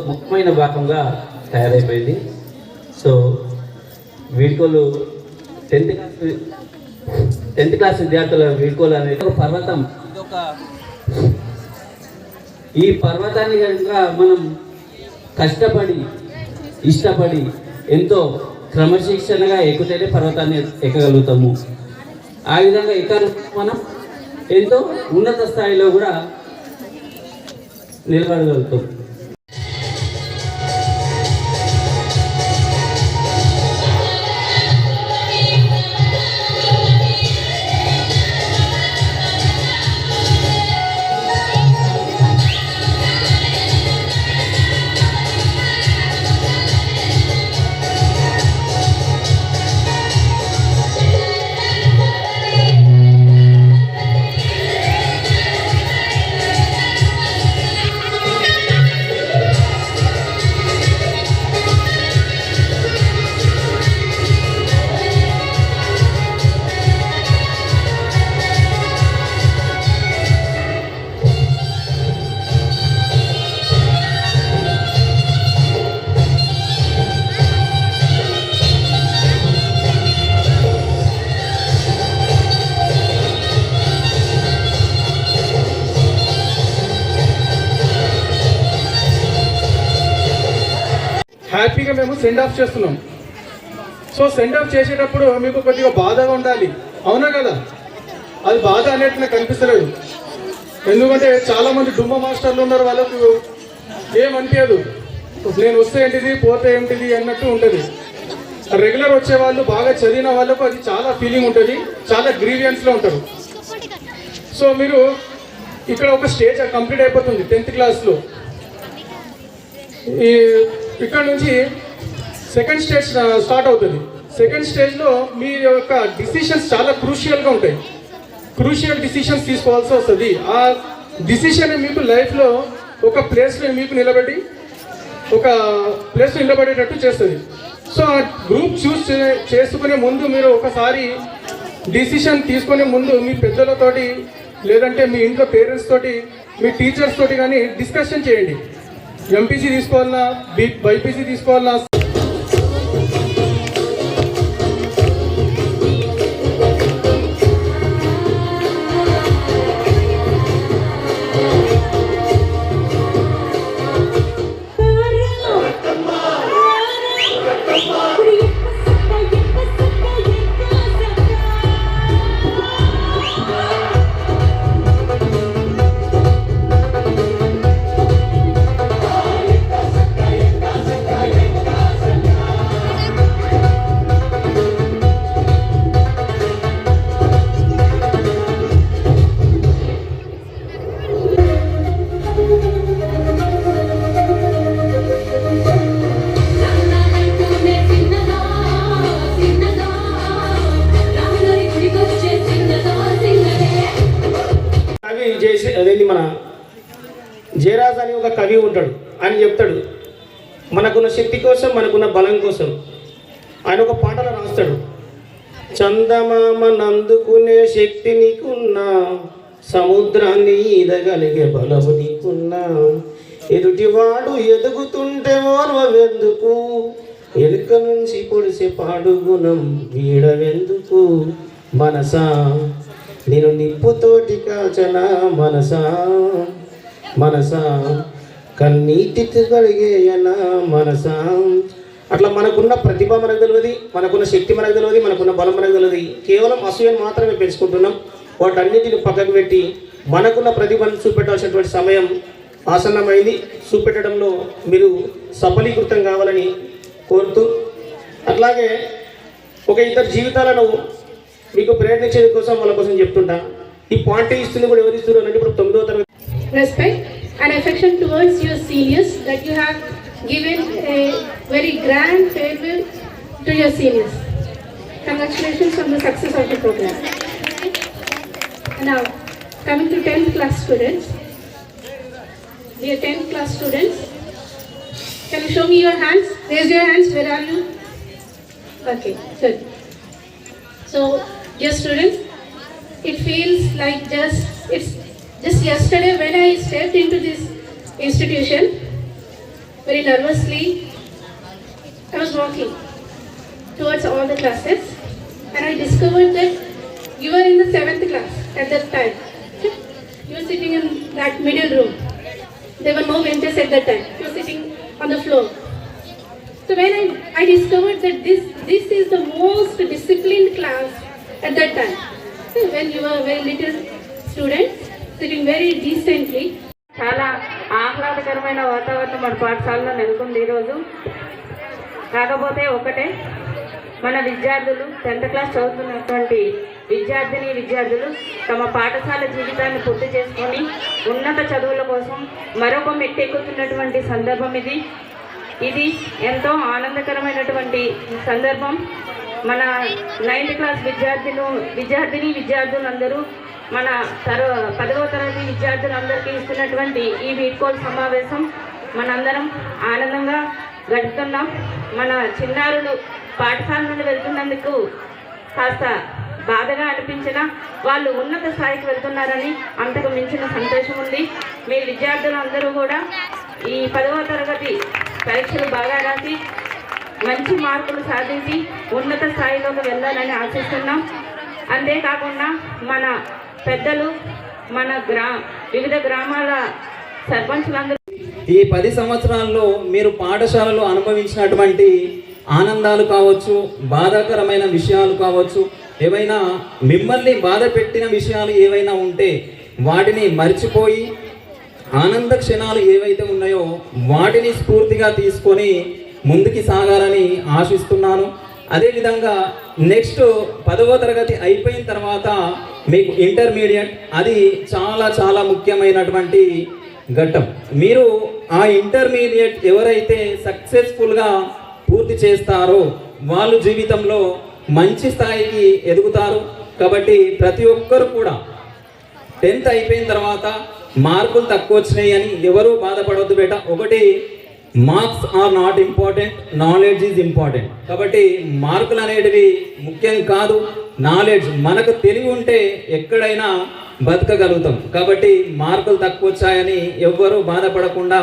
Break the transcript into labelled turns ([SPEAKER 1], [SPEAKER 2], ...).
[SPEAKER 1] ముఖ్యమైన భాగంగా తయారైపోయింది. సో వీడ్కోలు 10th క్లాస్ విద్యార్థుల వీడ్కోలు అనేది ఒక పర్వతం. ఈ పర్వతాన్ని కనుక మనం కష్టపడి ఇష్టపడి ఎంతో క్రమశిక్షణగా ఎక్కుతేనే పర్వతాన్ని ఎక్కగలుగుతాము. ఆ విధంగా మనం ఎంతో ఉన్నత స్థాయిలో కూడా నిలబడగలుగుతాం.
[SPEAKER 2] హ్యాపీగా మేము సెండ్ ఆఫ్ చేస్తున్నాం. సో సెండ్ ఆఫ్ చేసేటప్పుడు మీకు కొద్దిగా బాధగా ఉండాలి, అవునా కదా? అది బాధ అనేది నాకు కనిపిస్తలేదు. ఎందుకంటే చాలామంది డుమ్మ మాస్టర్లు ఉన్నారు, వాళ్ళకు ఏమనిపించదు. నేను వస్తే ఏంటిది పోతే ఏంటిది అన్నట్టు ఉంటుంది. రెగ్యులర్ వచ్చే వాళ్ళు బాగా చదివిన వాళ్ళకు అది చాలా ఫీలింగ్ ఉంటుంది, చాలా గ్రీవియన్స్లో ఉంటారు. సో మీరు ఇక్కడ ఒక స్టేజ్ కంప్లీట్ అయిపోతుంది 10th క్లాస్లో. ఇక్కడ నుంచి సెకండ్ స్టేజ్ స్టార్ట్ అవుతుంది. సెకండ్ స్టేజ్లో మీ యొక్క డిసిషన్స్ చాలా క్రూషియల్గా ఉంటాయి. క్రూషియల్ డిసిషన్స్ తీసుకోవాల్సి వస్తుంది. ఆ డిసిషన్ మీకు లైఫ్లో ఒక ప్లేస్లో మీకు నిలబడేటట్టు చేస్తుంది. సో ఆ గ్రూప్ చూస్ చేసుకునే ముందు మీరు ఒకసారి డిసిషన్ తీసుకునే ముందు మీ పెద్దలతోటి లేదంటే మీ ఇంట్లో పేరెంట్స్ తోటి మీ టీచర్స్ తోటి కానీ డిస్కషన్ చేయండి. ఎంపీసీ తీసుకోవాలన్నా బైపీసీ తీసుకోవాలన్నా.
[SPEAKER 3] అదేంటి మన జయరాజ్ అని ఒక కవి ఉంటాడు. ఆయన చెప్తాడు, మనకున్న శక్తి కోసం మనకున్న బలం కోసం ఆయన ఒక పాటలో రాస్తాడు. చందమామ నందుకునే శక్తి నీకున్నా, సముద్రాన్ని ఈదగలిగే బలము నీకున్నా, ఎదుటివాడు ఎదుగుతుంటే ఓర్వెందుకు, ఎలుక నుంచి పొడిసే పాడుగుణం వీడవెందుకు, మనసా నేను నిప్పుతోటి కాచనా, మనసా మనసా కన్నీటితో కడిగేయనా, మనసా. అట్లా మనకున్న ప్రతిభ మనకు తెలియదు, మనకున్న శక్తి మనకు తెలియదు, మనకున్న బలం మనకు తెలియదు. కేవలం అసూయను మాత్రమే పెంచుకుంటున్నాం. వాటన్నిటిని పక్కకు పెట్టి మనకున్న ప్రతిభను చూపెట్టాల్సినటువంటి సమయం ఆసన్నమైంది. చూపెట్టడంలో మీరు సఫలీకృతం కావాలని కోరుతూ, అట్లాగే ఒక ఇద్దరు జీవితాలను మీకు ప్రయత్నించేది కోసం వాళ్ళ కోసం చెప్తుంటా. ఈ పాయింట్ ఇస్తుంది కూడా ఎవరు ఇస్తున్నారు అంటే ఇప్పుడు 9వ తరగతి.
[SPEAKER 4] Respect and affection towards your seniors, that you have given a very grand farewell to your seniors. Congratulations on the success of the program. Now, coming to 10th class students. Dear 10th class students, can you show me your hands? Raise your hands. Where are you? Okay, good. So, dear students, it feels like it's just yesterday when I stepped into this institution. very nervously, I was walking towards all the classes, and I discovered that you were in the 7th class at that time. You were sitting in that middle room. There were no benches at that time. You were sitting on the floor. So when I discovered that this is the most disciplined class at that time. So when you were very little students, sitting very decently.
[SPEAKER 5] చాలా ఆహ్లాదకరమైన వాతావరణం మన పాఠశాలలో నెలకొంది ఈరోజు. కాకపోతే ఒకటే, మన విద్యార్థులు 10th క్లాస్ చదువుతున్నటువంటి విద్యార్థులు తమ పాఠశాల జీవితాన్ని పూర్తి చేసుకొని ఉన్నత చదువుల కోసం మరొక మెట్టెక్కుతున్నటువంటి సందర్భం ఇది ఎంతో ఆనందకరమైనటువంటి సందర్భం. మన 9th క్లాస్ విద్యార్థులందరూ మన 10వ తరగతి విద్యార్థులందరికీ ఇస్తున్నటువంటి ఈ వీడ్కోలు సమావేశం మనందరం ఆనందంగా గడుపుతున్నాం. మన చిన్నారులు పాఠశాల నుండి వెళ్తున్నందుకు కాస్త బాధగా అనిపించినా వాళ్ళు ఉన్నత స్థాయికి వెళ్తున్నారని అంతకు మించిన సంతోషం ఉంది. మీ విద్యార్థులందరూ కూడా ఈ 10వ తరగతి పరీక్షలు బాగా రాసి మంచి మార్కులు సాధించి ఉన్నత స్థాయిలోకి వెళ్ళాలని ఆశిస్తున్నాం. అంతేకాకుండా మన పెద్దలు, మన వివిధ గ్రామాల సర్పంచులందరూ
[SPEAKER 6] ఈ 10 సంవత్సరాల్లో మీరు పాఠశాలలో అనుభవించినటువంటి ఆనందాలు కావచ్చు, బాధాకరమైన విషయాలు కావచ్చు, ఏవైనా మిమ్మల్ని బాధ పెట్టిన విషయాలు ఏవైనా ఉంటే వాటిని మర్చిపోయి ఆనంద క్షణాలు ఏవైతే ఉన్నాయో వాటిని స్ఫూర్తిగా తీసుకొని ముందుకు సాగాలని ఆశిస్తున్నాను. అదేవిధంగా నెక్స్ట్ 10వ తరగతి అయిపోయిన తర్వాత మీకు ఇంటర్మీడియట్, అది చాలా చాలా ముఖ్యమైనటువంటి ఘట్టం. మీరు ఆ ఇంటర్మీడియట్ ఎవరైతే సక్సెస్ఫుల్గా పూర్తి చేస్తారో వాళ్ళు జీవితంలో మంచి స్థాయికి ఎదుగుతారు. కాబట్టి ప్రతి ఒక్కరు కూడా 10th అయిపోయిన తర్వాత మార్కులు తక్కువ వచ్చినాయి అని ఎవరూ బాధపడవద్దు బేట. ఒకటి, marks are not important, knowledge is important. కాబట్టి మార్కులు అనేటివి ముఖ్యం కాదు, నాలెడ్జ్. మనకు తెలివి ఉంటే ఎక్కడైనా బతకగలుగుతాం. కాబట్టి మార్కులు తక్కువ వచ్చాయని ఎవ్వరూ బాధపడకుండా